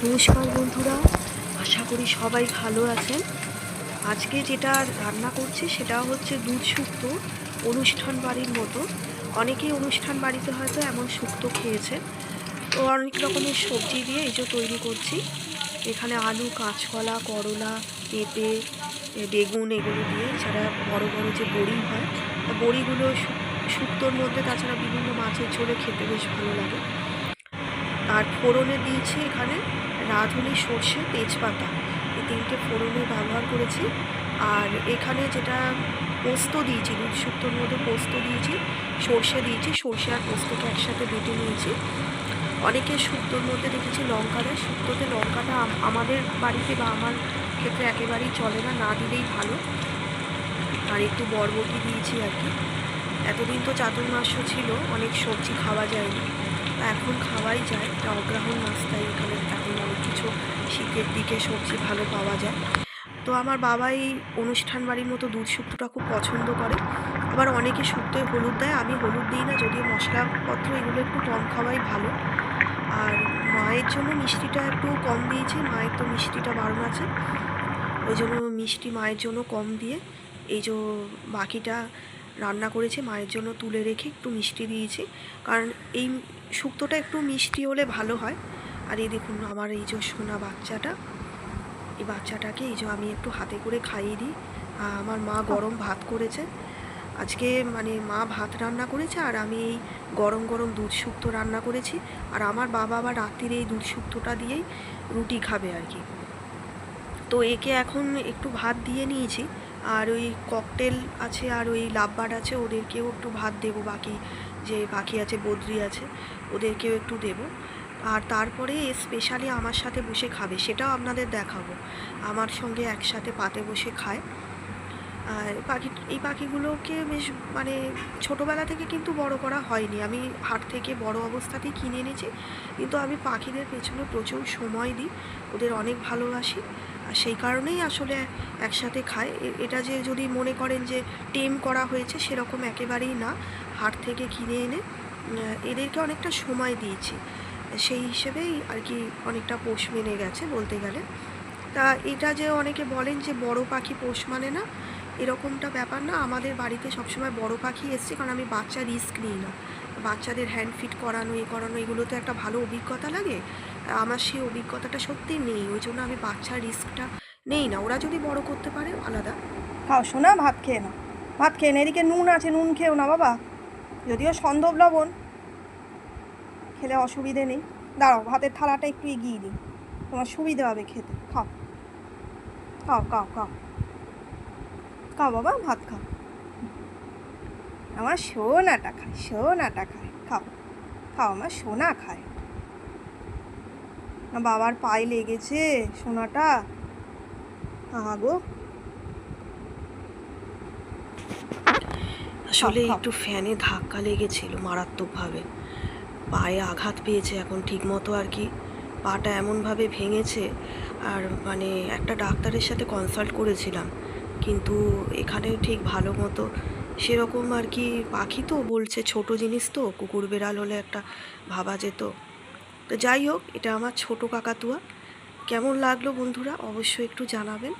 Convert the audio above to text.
নমস্কার বন্ধুরা, আশা করি সবাই ভালো আছেন। আজকে যেটা রান্না করছি সেটা হচ্ছে দুধ শুক্তো। অনুষ্ঠান বাড়ির মতো অনেকেই অনুষ্ঠান বাড়িতে হয়তো এমন শুক্তো খেয়েছে। তো অনেক রকমের সবজি দিয়ে এই যে তৈরি করছি। এখানে আলু, কাঁচকলা, করলা, পেঁপে, বেগুন এগুলো দিয়ে, এছাড়া বড় বড় যে বড়ি হয়, বড়িগুলো শুক্তোর মধ্যে, তাছাড়া বিভিন্ন মাছের ঝোলে খেতে বেশ ভালো লাগে। আর ফোড়নে দিয়েছি এখানে রাঁধুনি, সর্ষে, তেজপাতা, এই তিনটে ফোড়নে ব্যবহার করেছি। আর এখানে যেটা পোস্ত দিয়েছি, দুধ শুক্তোর মধ্যে পোস্ত দিয়েছি, সর্ষে দিয়েছি, সর্ষে আর পোস্তকে একসাথে বেটে নিয়েছি। অনেকে শুক্তোর মধ্যে দেখেছি লঙ্কা দেয়। শুক্তোতে লঙ্কাটা আমাদের বাড়িতে বা আমার ক্ষেত্রে একেবারেই চলে না, না দিলেই ভালো। আর একটু বরবটি দিয়েছি আর কি। এতদিন তো চাতুর্মাস্য ছিল, অনেক সবজি খাওয়া যায়নি, এখন খাওয়াই যায়, এটা অগ্রহায়ণ মাস, তাই এখানে এখন অনেক কিছু শীতের দিকে সবজি ভালো পাওয়া যায়। তো আমার বাবাই অনুষ্ঠান বাড়ির মতো দুধ শুক্তোটা খুব পছন্দ করে। আবার অনেকে শুক্তোয় হলুদ দেয়, আমি হলুদ দিই না, যদিও মশলাপত্র এগুলো একটু কম খাওয়াই ভালো। আর মায়ের জন্য মিষ্টিটা একটু কম দিয়েছি, মায়ের তো মিষ্টিটা বারণ আছে, ওই জন্য মিষ্টি মায়ের জন্য কম দিয়ে এই যে বাকিটা রান্না করেছি মায়ের জন্য তুলে রেখে একটু মিষ্টি দিয়েছি, কারণ এই শুক্তোটা একটু মিষ্টি হলে ভালো হয়। আর এই দেখুন আমার এই যে সোনা বাচ্চাটা, এই বাচ্চাটাকে এই যে আমি একটু হাতে করে খাইয়ে দিই। আমার মা গরম ভাত করেছে আজকে, মানে মা ভাত রান্না করেছে আর আমি এই গরম গরম দুধ শুক্তো রান্না করেছি। আর আমার বাবা আবার রাত্রির এই দুধ শুক্তোটা দিয়েই রুটি খাবে আর কি। তো একে এখন একটু ভাত দিয়ে নিয়েছি, আর ওই ককটেল আছে আর ওই লাভবার্ড আছে, ওদেরকেও একটু ভাত দেবো, বাকি যে পাখি আছে, বদ্রি আছে, ওদেরকেও একটু দেব। আর তারপরে স্পেশালি আমার সাথে বসে খাবে, সেটাও আপনাদের দেখাবো। আমার সঙ্গে একসাথে পাতে বসে খায়। আর এই পাখিগুলোকে বেশ, মানে ছোটোবেলা থেকে কিন্তু বড় করা হয়নি, আমি হাট থেকে বড় অবস্থাতেই কিনে এনেছি। কিন্তু আমি পাখিদের পেছনে প্রচুর সময় দিই, ওদের অনেক ভালোবাসি, আর সেই কারণেই আসলে একসাথে খায়। এটা যে যদি মনে করেন যে টেম করা হয়েছে, সেরকম একেবারেই না। হাট থেকে কিনে এনে এদেরকে অনেকটা সময় দিয়েছি, সেই হিসেবেই আর কি অনেকটা পোষ মেনে গেছে বলতে গেলে। তা এটা যে অনেকে বলেন যে বড় পাখি পোষ মানে না, এরকমটা ব্যাপার না। আমাদের বাড়িতে সবসময় বড় পাখি এসছে, কারণ আমি বাচ্চা রিস্ক নিই না। বাচ্চাদের হ্যান্ড ফিট করানো, করানো, এগুলো তো একটা ভালো অভিজ্ঞতা লাগে। আমার সেই অভিজ্ঞতাটা সত্যিই নেই, ওই জন্য আমি বাচ্চার রিস্কটা নেই না। ওরা যদি বড় করতে পারে আলাদা। খাও শোনা, ভাত খেয়ে নাও, ভাত খেয়ে না, এদিকে নুন আছে, নুন খেও না বাবা, যদিও সন্দব লবণ, খেলে অসুবিধে নেই। দাঁড়াও, ভাতের থালাটা একটু এগিয়ে দিই, তোমার সুবিধে হবে খেতে। খাও খাও খাও খাও খাও বাবা, ভাত খাও। আমার সোনাটা খায়, সোনাটা খায়, খাও খাও, আমার সোনা খায়। না বাবার পায়ে লেগেছে সোনাটা, গো। আসলে একটু ফ্যানে ধাক্কা লেগেছিল মারাত্মকভাবে, পায়ে আঘাত পেয়েছে এখন ঠিকমতো আর কি, পাটা এমনভাবে ভেঙেছে। আর মানে একটা ডাক্তারের সাথে কনসাল্ট করেছিলাম, কিন্তু এখানে ঠিক ভালো মতো সেরকম আর কি, পাখি তো বলছে ছোট জিনিস, তো কুকুর বেড়াল হলে একটা ভাবা যেত। তো যাই হোক, এটা আমার ছোট কাকাতুয়া। কেমন লাগলো বন্ধুরা অবশ্যই একটু জানাবেন।